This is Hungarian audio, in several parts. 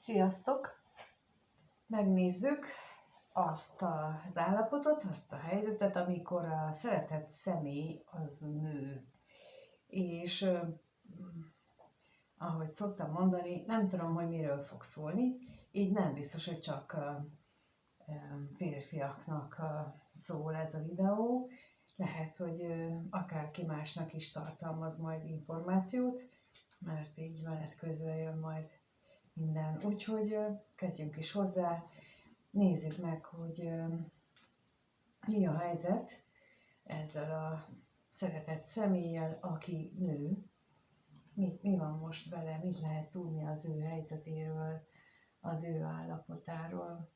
Sziasztok! Megnézzük azt az állapotot, azt a helyzetet, amikor a szeretett személy az nő. És ahogy szoktam mondani, nem tudom, hogy miről fog szólni, így nem biztos, hogy csak férfiaknak szól ez a videó. Lehet, hogy akárki másnak is tartalmaz majd információt, mert így menet közben jön majd minden. Úgyhogy kezdjünk is hozzá, nézzük meg, hogy mi a helyzet ezzel a szeretett személlyel, aki nő. Mi van most vele, mit lehet tudni az ő helyzetéről, az ő állapotáról.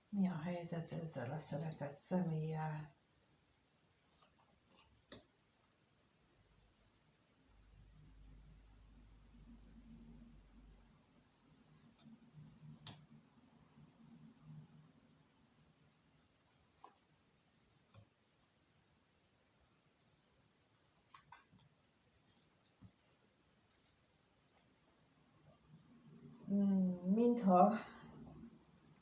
Mi a helyzet ezzel a szeretett személlyel? Mintha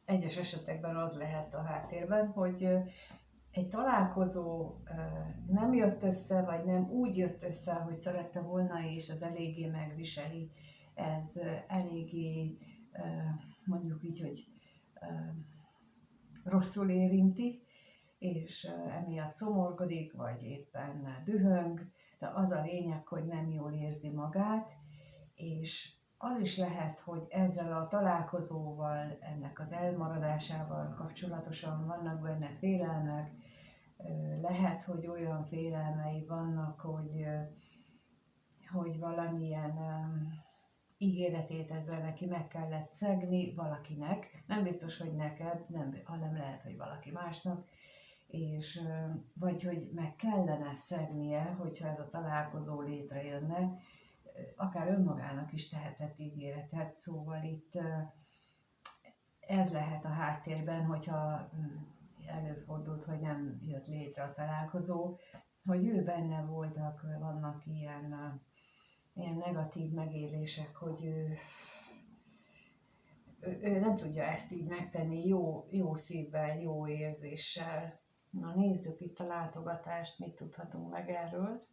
egyes esetekben az lehet a háttérben, hogy egy találkozó nem jött össze, vagy nem úgy jött össze, hogy szerette volna, és ez eléggé megviseli. Ez eléggé, mondjuk így, hogy rosszul érinti, és emiatt szomorkodik, vagy éppen dühöng, de az a lényeg, hogy nem jól érzi magát, és az is lehet, hogy ezzel a találkozóval, ennek az elmaradásával kapcsolatosan vannak benne félelmek, lehet, hogy olyan félelmei vannak, hogy valamilyen ígéretét ezzel neki meg kellett szegni valakinek, nem biztos, hogy neked, hanem lehet, hogy valaki másnak, és vagy hogy meg kellene szegnie, hogyha ez a találkozó létrejönne, akár önmagának is tehetett ígéretet, szóval itt ez lehet a háttérben, hogyha előfordult, hogy nem jött létre a találkozó, hogy ő benne vannak ilyen negatív megélések, hogy ő nem tudja ezt így megtenni jó szívvel, jó érzéssel. Na nézzük itt a látogatást, mit tudhatunk meg erről.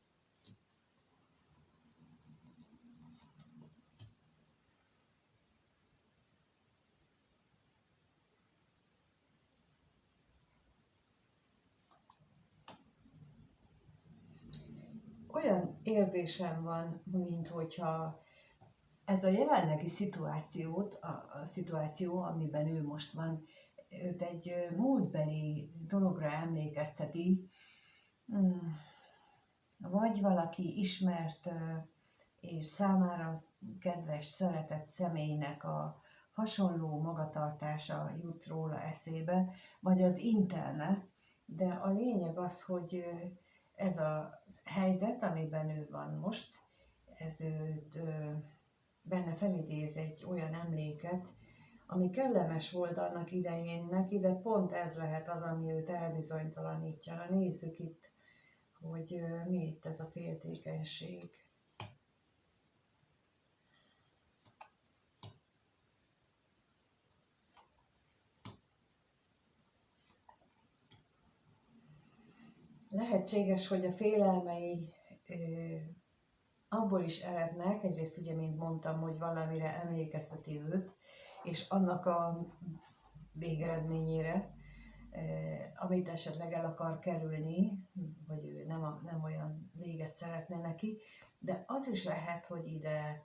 Olyan érzésem van, mint hogyha ez a jelenlegi szituáció, amiben ő most van, őt egy múltbeli dologra emlékezteti, vagy valaki ismert és számára kedves, szeretett személynek a hasonló magatartása jut róla eszébe, vagy az interne, de a lényeg az, hogy ez a helyzet, amiben ő van most, ez őt benne felidéz egy olyan emléket, ami kellemes volt annak idején neki, de pont ez lehet az, ami őt elbizonytalanítja. Na nézzük itt, hogy mi itt ez a féltékenység. Lehetséges, hogy a félelmei abból is erednek, egyrészt ugye, mint mondtam, hogy valamire emlékezteti őt, és annak a végeredményére, amit esetleg el akar kerülni, vagy ő nem olyan véget szeretne neki, de az is lehet, hogy ide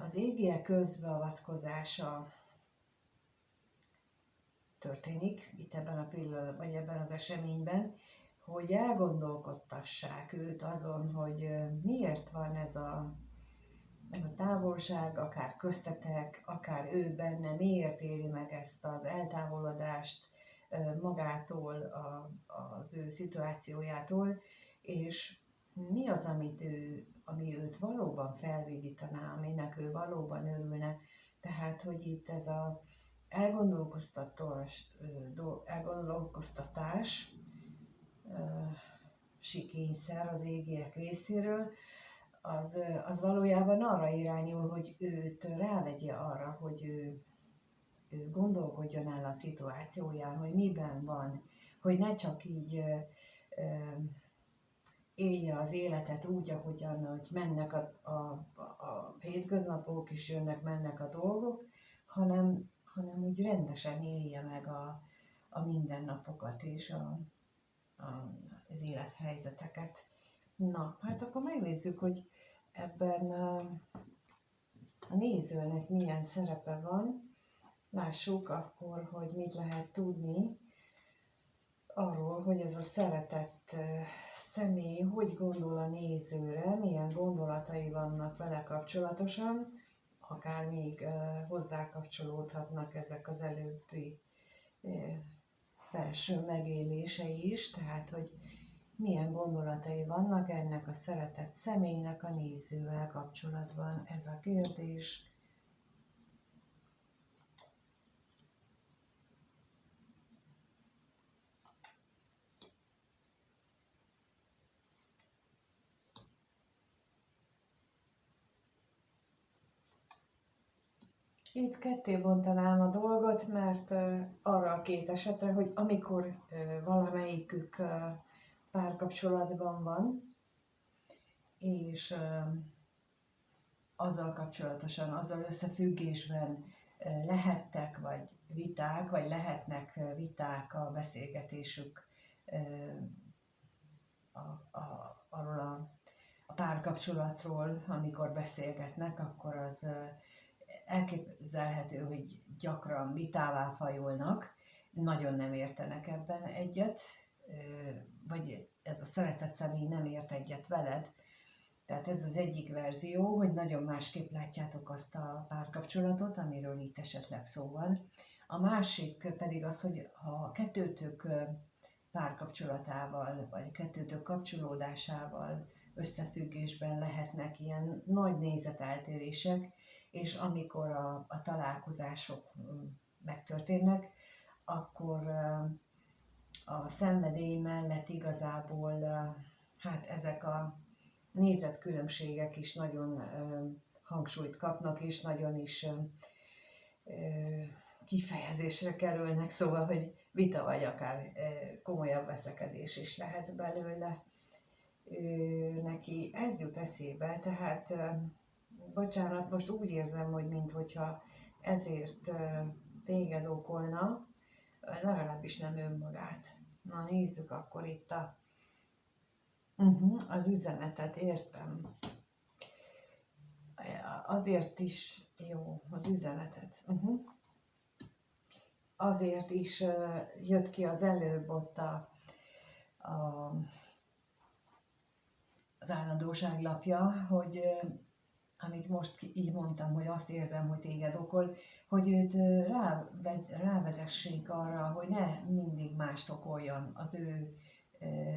az égiek közbeavatkozása történik itt ebben a pillanatban, vagy ebben az eseményben, hogy elgondolkodtassák őt azon, hogy miért van ez a távolság, akár köztetek, akár ő benne, miért éli meg ezt az eltávolodást magától, az ő szituációjától, és mi az, ami őt valóban felvidítaná, aminek ő valóban örülne. Tehát, hogy itt ez a elgondolkoztatás, kényszer az égiek részéről, az valójában arra irányul, hogy őt rávegye arra, hogy ő gondolkodjon el a szituációján, hogy miben van, hogy ne csak így élje az életet úgy, ahogyan hogy mennek a hétköznapok, és jönnek, mennek a dolgok, hanem úgy rendesen élje meg a mindennapokat és az élethelyzeteket. Na, hát akkor megnézzük, hogy ebben a nézőnek milyen szerepe van. Lássuk akkor, hogy mit lehet tudni arról, hogy ez a szeretett személy hogy gondol a nézőre, milyen gondolatai vannak vele kapcsolatosan, akár még hozzá kapcsolódhatnak ezek az előbbi belső megélései is, tehát hogy milyen gondolatai vannak ennek a szeretett személynek a nézővel kapcsolatban. Ez a kérdés. Itt ketté bontanám a dolgot, mert arra a két esetre, hogy amikor valamelyikük párkapcsolatban van, és azzal kapcsolatosan, azzal összefüggésben lehettek, vagy viták, vagy lehetnek viták a beszélgetésük arról a párkapcsolatról, amikor beszélgetnek, akkor az elképzelhető, hogy gyakran vitává fajulnak, nagyon nem értenek ebben egyet, vagy ez a szeretett személy nem ért egyet veled. Tehát ez az egyik verzió, hogy nagyon másképp látjátok azt a párkapcsolatot, amiről itt esetleg szó van. A másik pedig az, hogy ha kettőtök párkapcsolatával, vagy kettőtök kapcsolódásával összefüggésben lehetnek ilyen nagy nézeteltérések, és amikor a találkozások megtörténnek, akkor a szenvedély mellett igazából hát ezek a nézetkülönbségek is nagyon hangsúlyt kapnak, és nagyon is kifejezésre kerülnek, szóval, hogy vita vagy akár komolyabb veszekedés is lehet belőle. Neki ez jut eszébe, tehát bocsánat, most úgy érzem, hogy minthogyha ezért téged okolna, legalábbis nem önmagát. Na nézzük akkor itt az üzenetet, értem. Azért is jó, az üzenetet. Azért is jött ki az előbb ott az állandóság lapja, hogy amit most így mondtam, hogy azt érzem, hogy téged okol, hogy őt rávezessék arra, hogy ne mindig mást okoljon az ő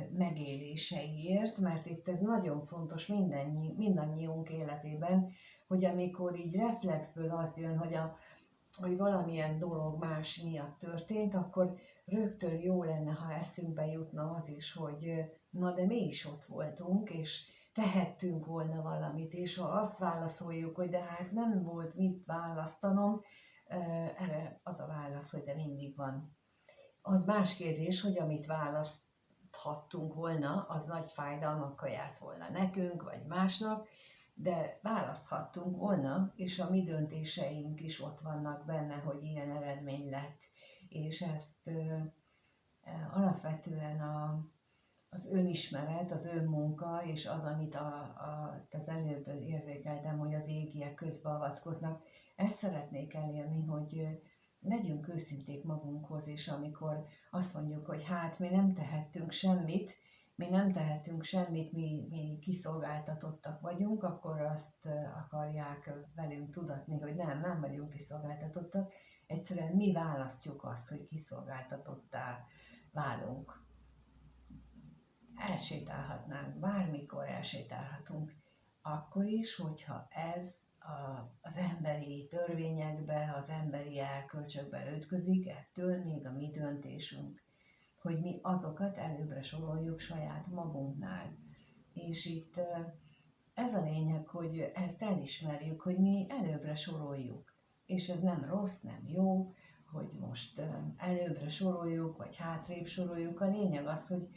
megéléseiért, mert itt ez nagyon fontos mindannyiunk életében, hogy amikor így reflexből az jön, hogy valamilyen dolog más miatt történt, akkor rögtön jó lenne, ha eszünkbe jutna az is, hogy na de mi is ott voltunk, és tehettünk volna valamit, és ha azt válaszoljuk, hogy de hát nem volt mit választanom, erre az a válasz, hogy de mindig van. Az más kérdés, hogy amit választhattunk volna, az nagy fájdalmakkal járt volna nekünk, vagy másnak, de választhattunk volna, és a mi döntéseink is ott vannak benne, hogy ilyen eredmény lett. És ezt alapvetően az önismeret, az önmunka, és az, amit az előbb érzékeltem, hogy az égiek közbeavatkoznak, ezt szeretnék elérni, hogy legyünk őszinték magunkhoz, és amikor azt mondjuk, hogy hát mi nem tehettünk semmit, mi kiszolgáltatottak vagyunk, akkor azt akarják velünk tudatni, hogy nem vagyunk kiszolgáltatottak, egyszerűen mi választjuk azt, hogy kiszolgáltatottá válunk. Elsétálhatnánk, bármikor elsétálhatunk, akkor is, hogyha ez az emberi törvényekbe, az emberi erkölcsökbe ütközik, ettől még a mi döntésünk, hogy mi azokat előbbre soroljuk saját magunknál. És itt ez a lényeg, hogy ezt elismerjük, hogy mi előbbre soroljuk. És ez nem rossz, nem jó, hogy most előbbre soroljuk, vagy hátrébb soroljuk. A lényeg az, hogy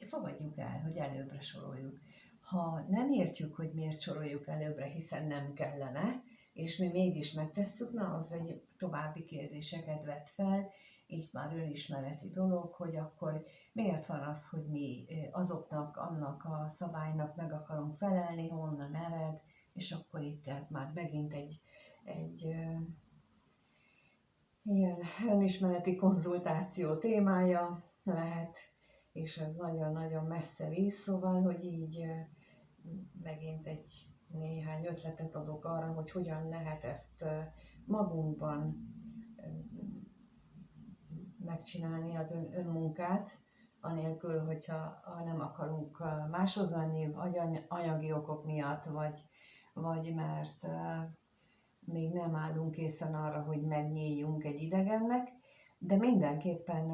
fogadjuk el, hogy előbbre soroljuk. Ha nem értjük, hogy miért soroljuk előbbre, hiszen nem kellene, és mi mégis megtesszük, na az egy további kérdéseket vet fel, így már önismereti dolog, hogy akkor miért van az, hogy mi azoknak, annak a szabálynak meg akarunk felelni, honnan ered, és akkor itt ez már megint egy ilyen önismereti konzultáció témája lehet, és ez nagyon-nagyon messze visz, szóval, hogy így megint egy néhány ötletet adok arra, hogy hogyan lehet ezt magunkban megcsinálni az önmunkát, anélkül, hogyha nem akarunk máshoz lenni, anyagi okok miatt, vagy mert még nem állunk készen arra, hogy megnyíljunk egy idegennek, de mindenképpen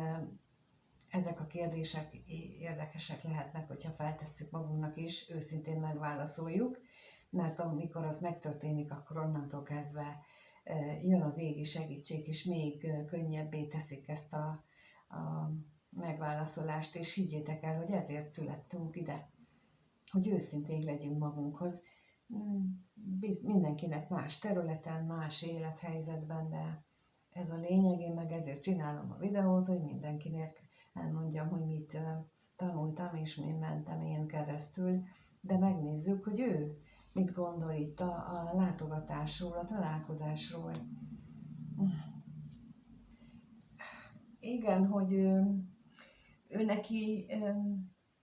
ezek a kérdések érdekesek lehetnek, hogyha feltesszük magunknak is, őszintén megválaszoljuk, mert amikor az megtörténik, akkor onnantól kezdve jön az égi segítség, és még könnyebbé teszik ezt a megválaszolást, és higgyétek el, hogy ezért születtünk ide, hogy őszinték legyünk magunkhoz. Mindenkinek más területen, más élethelyzetben, de ez a lényeg, én meg ezért csinálom a videót, hogy mindenkinek elmondjam, hogy mit tanultam, és mi mentem én keresztül, de megnézzük, hogy ő mit gondol itt a látogatásról, a találkozásról. Igen, hogy ő neki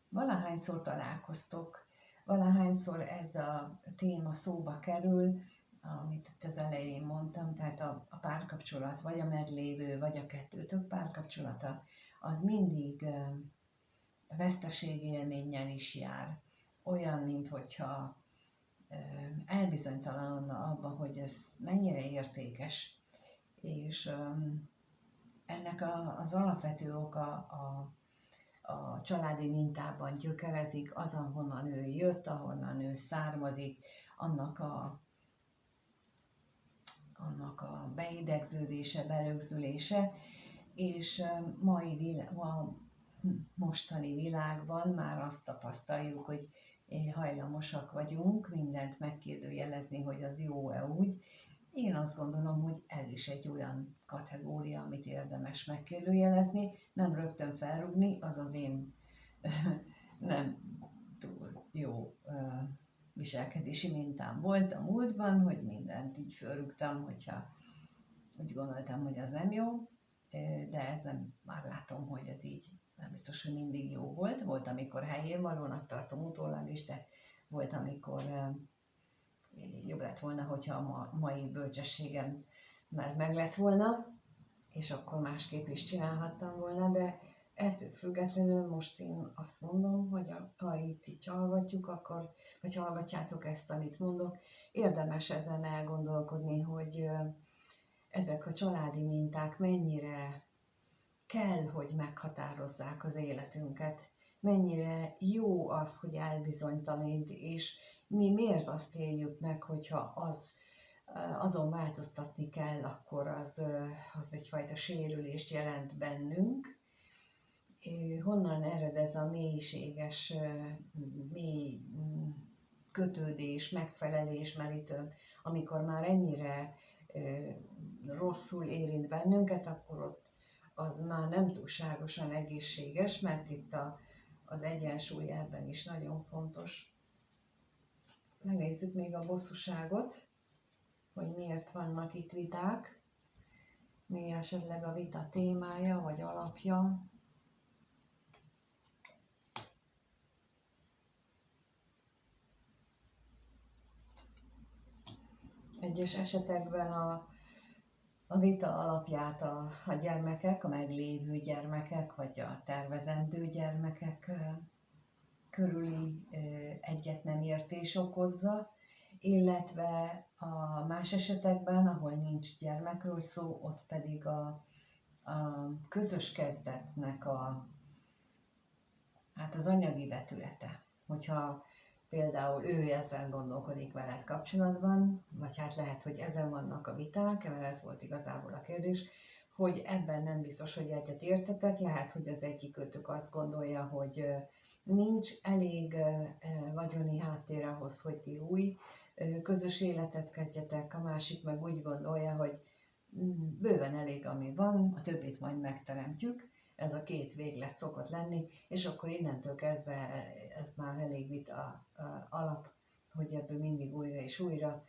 valahányszor találkoztok, valahányszor ez a téma szóba kerül, amit itt az elején mondtam, tehát a párkapcsolat, vagy a meglévő, vagy a kettőtök párkapcsolata, az mindig veszteségélménnyel is jár. Olyan, minthogyha elbizonytalanodna abba, hogy ez mennyire értékes. És ennek az alapvető oka a családi mintában gyökerezik, az, ahonnan ő jött, ahonnan ő származik, annak a beidegződése, berögzülése, és a mostani világban már azt tapasztaljuk, hogy hajlamosak vagyunk mindent megkérdőjelezni, hogy az jó-e úgy. Én azt gondolom, hogy ez is egy olyan kategória, amit érdemes megkérdőjelezni, nem rögtön felrúgni, az az én nem túl jó viselkedési mintám volt a múltban, hogy mindent így fölrúgtam, hogyha úgy gondoltam, hogy az nem jó, de ez nem, már látom, hogy ez így nem biztos, hogy mindig jó volt. Volt, amikor helyén valónak tartom utólag is, de volt, amikor jobb lett volna, hogyha a mai bölcsességem már meg lett volna, és akkor másképp is csinálhattam volna, de ettől függetlenül most én azt mondom, hogy ha itt így hallgatjuk, akkor, vagy hallgatjátok ezt, amit mondok, érdemes ezen elgondolkodni, hogy ezek a családi minták mennyire kell, hogy meghatározzák az életünket, mennyire jó az, hogy elbizonytalanít, és mi miért azt éljük meg, hogyha azon változtatni kell, akkor az egyfajta sérülést jelent bennünk. Honnan ered ez a mélységes, mély kötődés, megfelelés, mert itt, amikor már ennyire rosszul érint bennünket, akkor ott az már nem túlságosan egészséges, mert itt az egyensúly ebben is nagyon fontos. Megnézzük még a bosszúságot, hogy miért vannak itt viták, mi esetleg a vita témája vagy alapja. Egyes esetekben a vita alapját a gyermekek, a meglévő gyermekek, vagy a tervezendő gyermekek körüli egyet nem értés okozza, illetve a más esetekben, ahol nincs gyermekről szó, ott pedig a közös kezdetnek az anyagi vetülete. Hogyha például ő ezen gondolkodik veled kapcsolatban, vagy hát lehet, hogy ezen vannak a viták, mert ez volt igazából a kérdés, hogy ebben nem biztos, hogy egyet értetek, lehet, hogy az egyikőtök azt gondolja, hogy nincs elég vagyoni háttér ahhoz, hogy ti új közös életet kezdjetek, a másik meg úgy gondolja, hogy bőven elég, ami van, a többit majd megteremtjük, ez a két véglet szokott lenni, és akkor innentől kezdve ez már elég vita alap, hogy ebből mindig újra és újra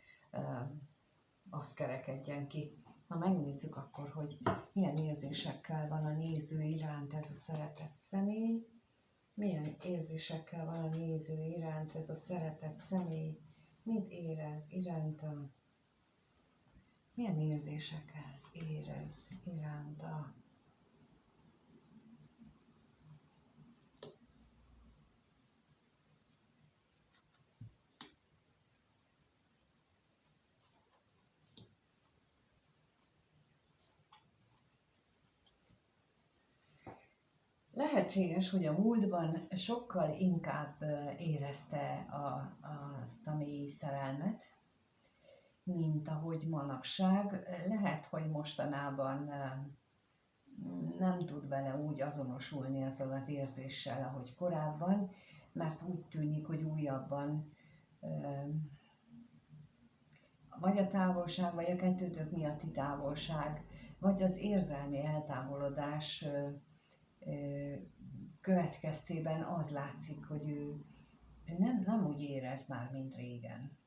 az kerekedjen ki. Ha megnézzük akkor, hogy milyen érzésekkel van a néző iránt ez a szeretett személy, milyen érzésekkel van a néző iránt ez a szeretett személy, mit érez iránta, milyen érzésekkel érez iránta. Lehetséges, hogy a múltban sokkal inkább érezte azt a mély szerelmet, mint ahogy manapság. Lehet, hogy mostanában nem tud vele úgy azonosulni ezzel az érzéssel, ahogy korábban, mert úgy tűnik, hogy újabban vagy a távolság, vagy a kettőtök miatti távolság, vagy az érzelmi eltávolodás következtében az látszik, hogy ő nem úgy érez már, mint régen.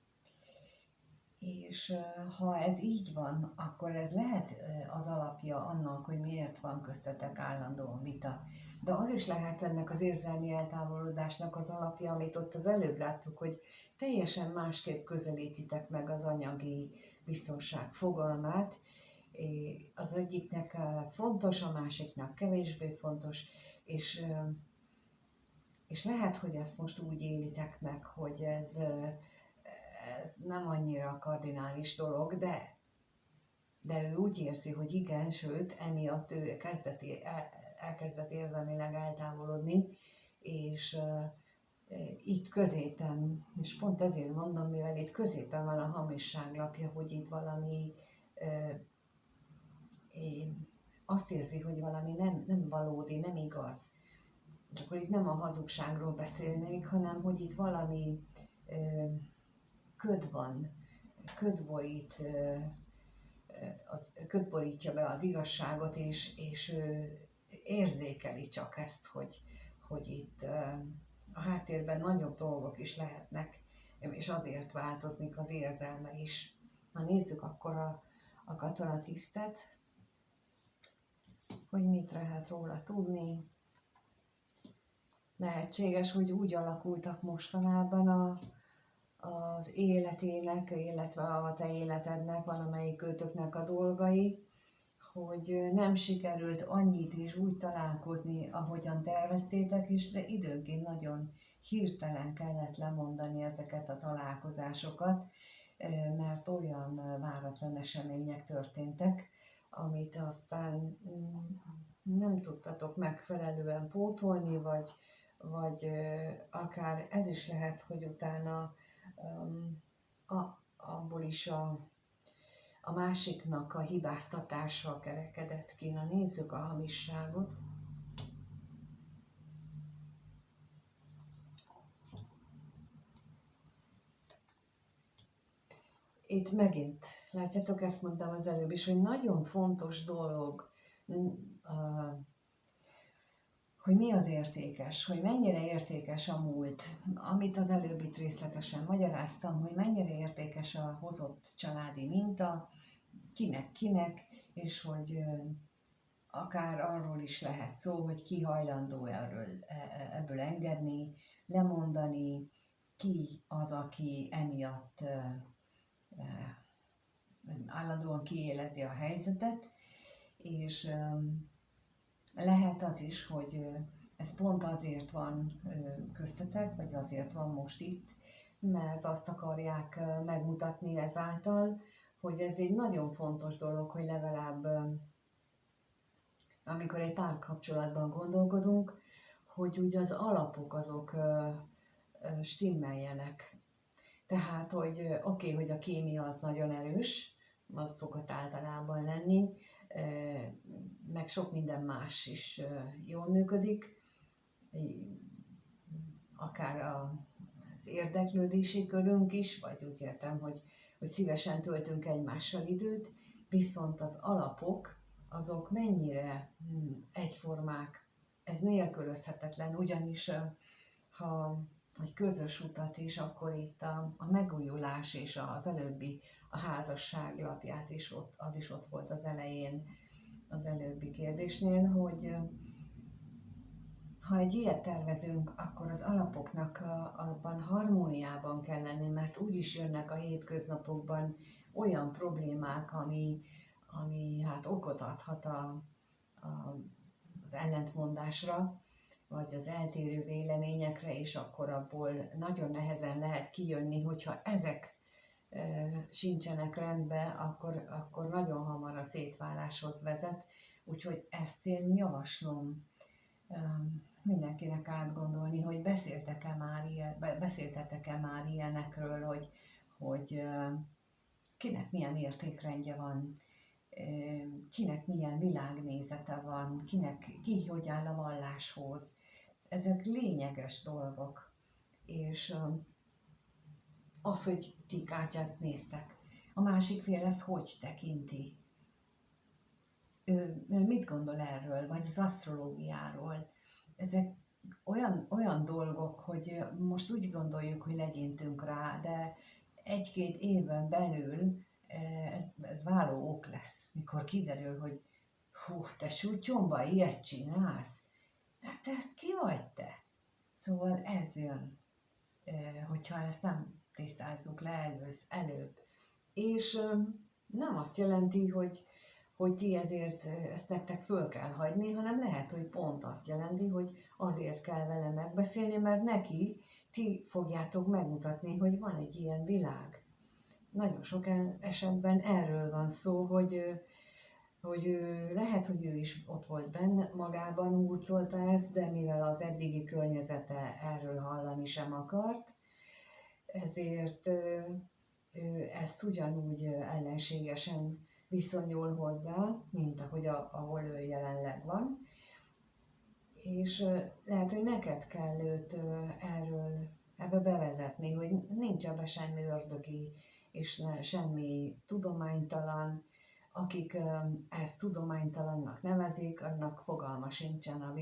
És ha ez így van, akkor ez lehet az alapja annak, hogy miért van köztetek állandóan vita. De az is lehet ennek az érzelmi eltávolodásnak az alapja, amit ott az előbb láttuk, hogy teljesen másképp közelítitek meg az anyagi biztonság fogalmát. Az egyiknek fontos, a másiknak kevésbé fontos, és lehet, hogy ezt most úgy élitek meg, hogy ez nem annyira kardinális dolog, de ő úgy érzi, hogy igen, sőt, emiatt ő elkezdett érzelmileg eltávolodni, és itt középen, és pont ezért mondom, mivel itt középen van a hamisság lapja, hogy itt valami azt érzi, hogy valami nem valódi, nem igaz. És akkor itt nem a hazugságról beszélnék, hanem hogy itt valami köd van, köd borítja be az igazságot, és ő érzékeli csak ezt, hogy itt a háttérben nagyobb dolgok is lehetnek, és azért változik az érzelme is. Na nézzük akkor a katonatisztet, hogy mit lehet róla tudni. Lehetséges, hogy úgy alakultak mostanában az életének, illetve a te életednek, valamelyik őtöknek a dolgai, hogy nem sikerült annyit is úgy találkozni, ahogyan terveztétek, és de időnként nagyon hirtelen kellett lemondani ezeket a találkozásokat, mert olyan váratlan események történtek, amit aztán nem tudtatok megfelelően pótolni, vagy akár ez is lehet, hogy utána abból is a másiknak a hibáztatása kerekedett ki. Na nézzük a hamisságot. Itt megint, látjátok, ezt mondtam az előbb is, hogy nagyon fontos dolog, hogy mi az értékes, hogy mennyire értékes a múlt, amit az előbb itt részletesen magyaráztam, hogy mennyire értékes a hozott családi minta, kinek, és hogy akár arról is lehet szó, hogy ki hajlandó ebből engedni, lemondani, ki az, aki emiatt állandóan kiélezi a helyzetet, és lehet az is, hogy ez pont azért van köztetek, vagy azért van most itt, mert azt akarják megmutatni ezáltal, hogy ez egy nagyon fontos dolog, hogy legalább amikor egy párkapcsolatban gondolkodunk, hogy ugye az alapok azok stimmeljenek. Tehát, hogy oké, hogy a kémia az nagyon erős, az szokott általában lenni, meg sok minden más is jól működik, akár az érdeklődési körünk is, vagy úgy értem, hogy szívesen töltünk egymással időt, viszont az alapok, azok mennyire egyformák, ez nélkülözhetetlen, ugyanis ha egy közös utat is, akkor itt a megújulás és az előbbi, a házasság lapját is az is ott volt az elején, az előbbi kérdésnél, hogy ha egy ilyet tervezünk, akkor az alapoknak abban harmóniában kell lenni, mert úgy is jönnek a hétköznapokban olyan problémák, ami hát okot adhat az ellentmondásra, vagy az eltérő véleményekre, és akkor abból nagyon nehezen lehet kijönni, hogyha ezek sincsenek rendben, akkor nagyon hamar a szétváláshoz vezet. Úgyhogy ezt én javaslom mindenkinek átgondolni, hogy beszéltetek-e már ilyenekről, hogy kinek milyen értékrendje van, kinek milyen világnézete van, ki hogy áll a valláshoz. Ezek lényeges dolgok, és az, hogy ti kártyát néztek, a másik fél ezt hogy tekinti? Ő mit gondol erről, vagy az asztrológiáról? Ezek olyan dolgok, hogy most úgy gondoljuk, hogy legyintünk rá, de egy-két éven belül ez váló ok lesz, mikor kiderül, hogy hú, te sútyomba ilyet csinálsz? Hát te ki vagy te? Szóval ez jön, hogyha ezt nem tisztázzuk le előbb. És nem azt jelenti, hogy ti ezért ezt nektek föl kell hagyni, hanem lehet, hogy pont azt jelenti, hogy azért kell vele megbeszélni, mert neki ti fogjátok megmutatni, hogy van egy ilyen világ. Nagyon sok esetben erről van szó, hogy lehet, hogy ő is ott volt benne, magában hurcolta ezt, de mivel az eddigi környezete erről hallani sem akart, ezért ő ezt ugyanúgy ellenségesen viszonyul hozzá, mint ahol ő jelenleg van. És lehet, hogy neked kell őt ebbe bevezetni, hogy nincs ebbe semmi ördögi, és semmi tudománytalan. Akik ezt tudománytalannak nevezik, annak fogalma sincsen a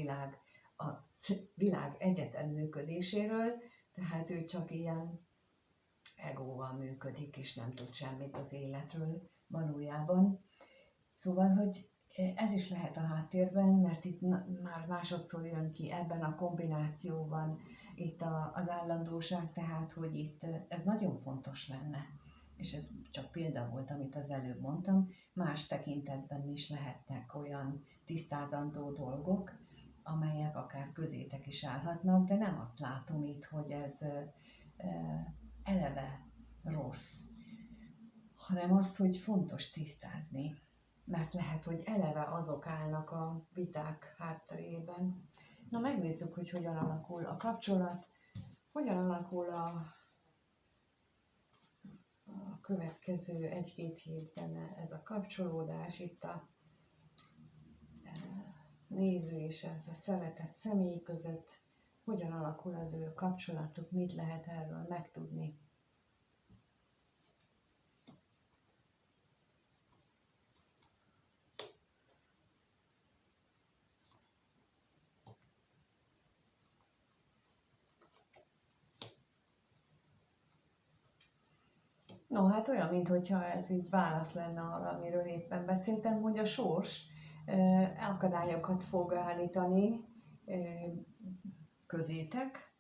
világ egyetem működéséről, tehát ő csak ilyen egóval működik, és nem tud semmit az életről valójában. Szóval, hogy ez is lehet a háttérben, mert itt már másodszor jön ki ebben a kombinációban itt az állandóság, tehát, hogy itt ez nagyon fontos lenne. És ez csak példa volt, amit az előbb mondtam, más tekintetben is lehetnek olyan tisztázandó dolgok, amelyek akár közétek is állhatnak, de nem azt látom itt, hogy ez eleve rossz, hanem azt, hogy fontos tisztázni, mert lehet, hogy eleve azok állnak a viták hátterében. Na, megnézzük, hogy hogyan alakul a kapcsolat, hogyan alakul a következő egy-két hétben ez a kapcsolódás, itt a néző és ez a szeretett személy között, hogyan alakul az ő kapcsolatuk, mit lehet erről megtudni. No, hát olyan, mintha ez így válasz lenne arra, amiről éppen beszéltem, hogy a sors akadályokat fog állítani közétek,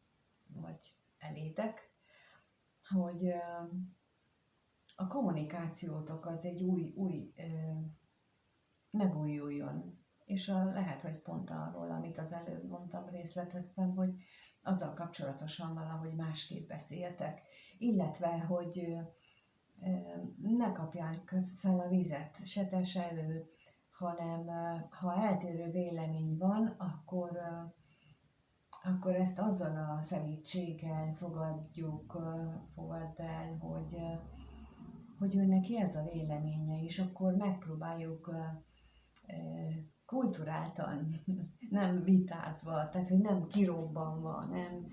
vagy elétek, hogy a kommunikációtok az egy új megújuljon. És lehet, hogy pont arról, amit az előbb mondtam, részleteztem, hogy azzal kapcsolatosan valahogy másképp beszéltek, illetve, hogy ne kapják fel a vizet, se te, se ő, hanem ha eltérő vélemény van, akkor ezt azzal a szelídséggel fogadd el, hogy ő neki ez a véleménye, és akkor megpróbáljuk kulturáltan, nem vitázva, tehát hogy nem kirobbanva, nem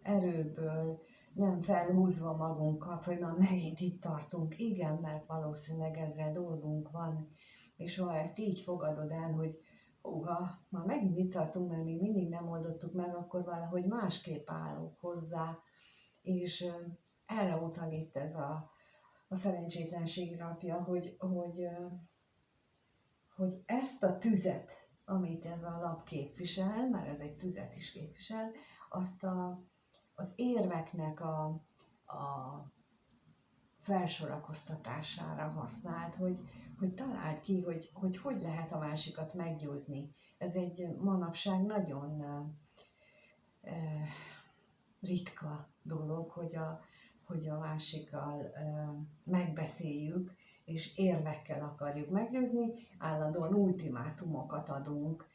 erőből, nem felhúzva magunkat, hogy na megint itt tartunk. Igen, mert valószínűleg ezzel dolgunk van, és ha ezt így fogadod el, hogy ha már megint itt tartunk, mert még mindig nem oldottuk meg, akkor valahogy másképp állunk hozzá, és erre utal itt ez a szerencsétlenség napja, hogy ezt a tüzet, amit ez a lap képvisel, mert ez egy tüzet is képvisel, azt az érveknek a felsorakoztatására használt, hogy találd ki, hogy lehet a másikat meggyőzni. Ez egy manapság nagyon ritka dolog, hogy a másikkal megbeszéljük, és érvekkel akarjuk meggyőzni, állandóan ultimátumokat adunk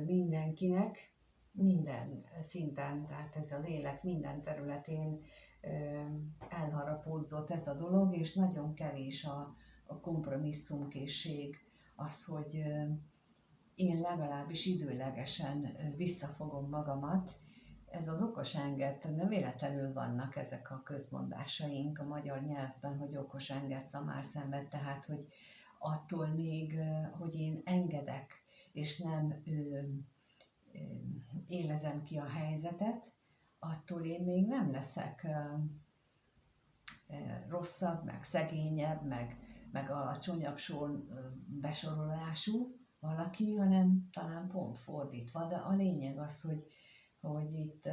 mindenkinek, minden szinten, tehát ez az élet minden területén elharapódzott ez a dolog, és nagyon kevés a kompromisszumkészség, az, hogy én legalábbis időlegesen visszafogom magamat. Ez az okos enged, nem véletlenül vannak ezek a közmondásaink a magyar nyelvben, hogy okos enged, szamár szenved, tehát hogy attól még, hogy én engedek, és nem élezem ki a helyzetet, attól én még nem leszek rosszabb, meg szegényebb, meg alacsonyabb besorolású valaki, hanem talán pont fordítva, de a lényeg az, hogy itt,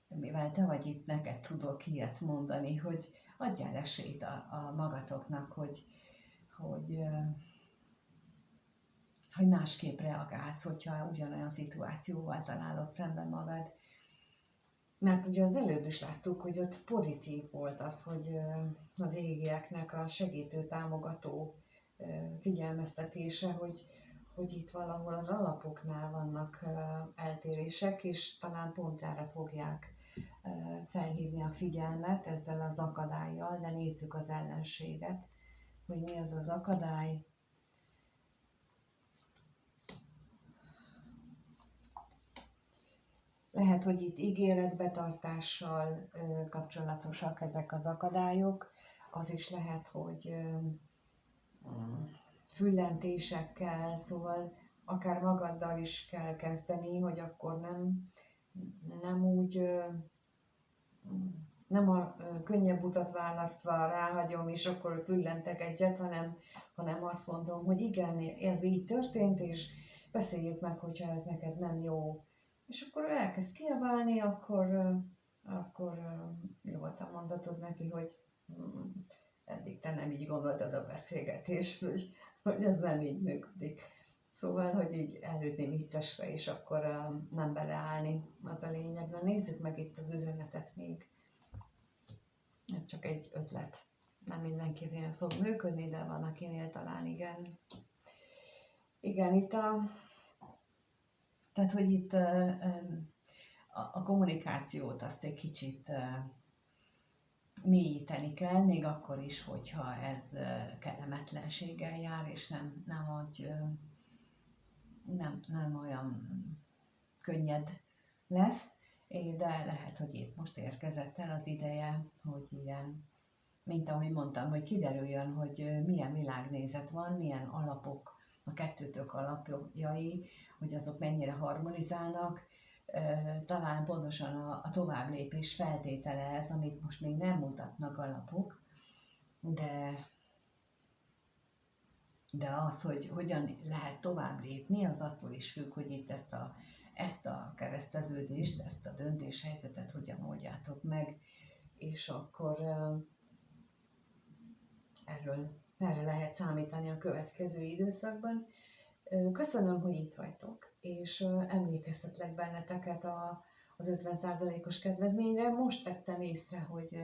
mivel te vagy itt, neked tudok ilyet mondani, hogy adjál esélyt a magatoknak, hogy másképp reagálsz, hogyha ugyanolyan szituációval találod szemben magad. Mert ugye az előbb is láttuk, hogy ott pozitív volt az, hogy az égieknek a segítő, támogató figyelmeztetése, hogy itt valahol az alapoknál vannak eltérések, és talán pont erre fogják felhívni a figyelmet ezzel az akadályjal, de nézzük az ellenséget, hogy mi az az akadály. Lehet, hogy itt ígéretbetartással kapcsolatosak ezek az akadályok, az is lehet, hogy füllentésekkel, szóval akár magaddal is kell kezdeni, hogy akkor nem a könnyebb utat választva ráhagyom, és akkor füllentek egyet, hanem azt mondom, hogy igen, ez így történt, és beszéljük meg, hogyha ez neked nem jó. És akkor ő elkezd kiabálni, akkor nyugodtan mondhatod neki, hogy eddig te nem így gondoltad a beszélgetést, hogy ez nem így működik. Szóval, hogy így elütni viccesre, és akkor nem beleállni, az a lényeg. Na nézzük meg itt az üzenetet még. Ez csak egy ötlet. Nem mindenkinél fog működni, de van, akinél talán igen. Igen, itt tehát, hogy itt a kommunikációt azt egy kicsit mélyíteni kell, még akkor is, hogyha ez kellemetlenséggel jár, és nem olyan könnyed lesz, de lehet, hogy épp most érkezett el az ideje, hogy ilyen, mint ahogy mondtam, hogy kiderüljön, hogy milyen világnézet van, milyen alapok, a kettőtök alapjai, hogy azok mennyire harmonizálnak. Talán pontosan a továbblépés feltétele ez, amit most még nem mutatnak alapok, de az, hogy hogyan lehet tovább lépni, az attól is függ, hogy itt ezt a kereszteződést, ezt a döntéshelyzetet hogyan oldjátok meg, és akkor erre lehet számítani a következő időszakban. Köszönöm, hogy itt vagytok, és emlékeztetlek benneteket az 50%-os kedvezményre. Most vettem észre, hogy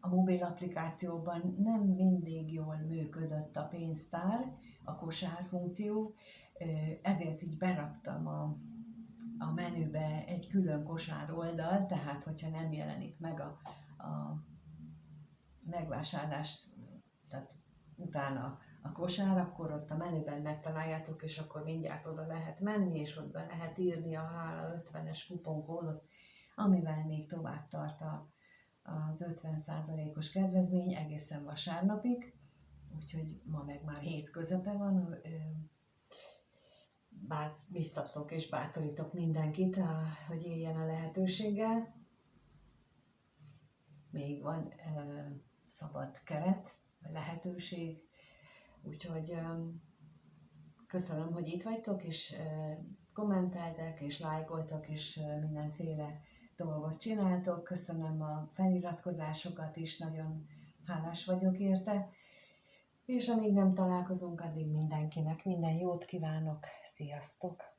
a mobil applikációban nem mindig jól működött a pénztár, a kosár funkció. ezért így beraktam a menübe egy külön kosár oldal, tehát hogyha nem jelenik meg a megvásárlás, tehát utána a kosár, akkor ott a menüben megtaláljátok, és akkor mindjárt oda lehet menni, és ott be lehet írni a Hála 50-es kuponkódot, amivel még tovább tart az 50%-os kedvezmény egészen vasárnapig, úgyhogy ma meg már hét közepe van, biztatlak és bátorítok mindenkit, hogy éljen a lehetőséggel. Még van szabad keret, lehetőség, úgyhogy köszönöm, hogy itt vagytok, és kommenteltek, és lájkoltak, és mindenféle dolgot csináltok. Köszönöm a feliratkozásokat is, nagyon hálás vagyok érte. És amíg nem találkozunk, addig mindenkinek minden jót kívánok. Sziasztok!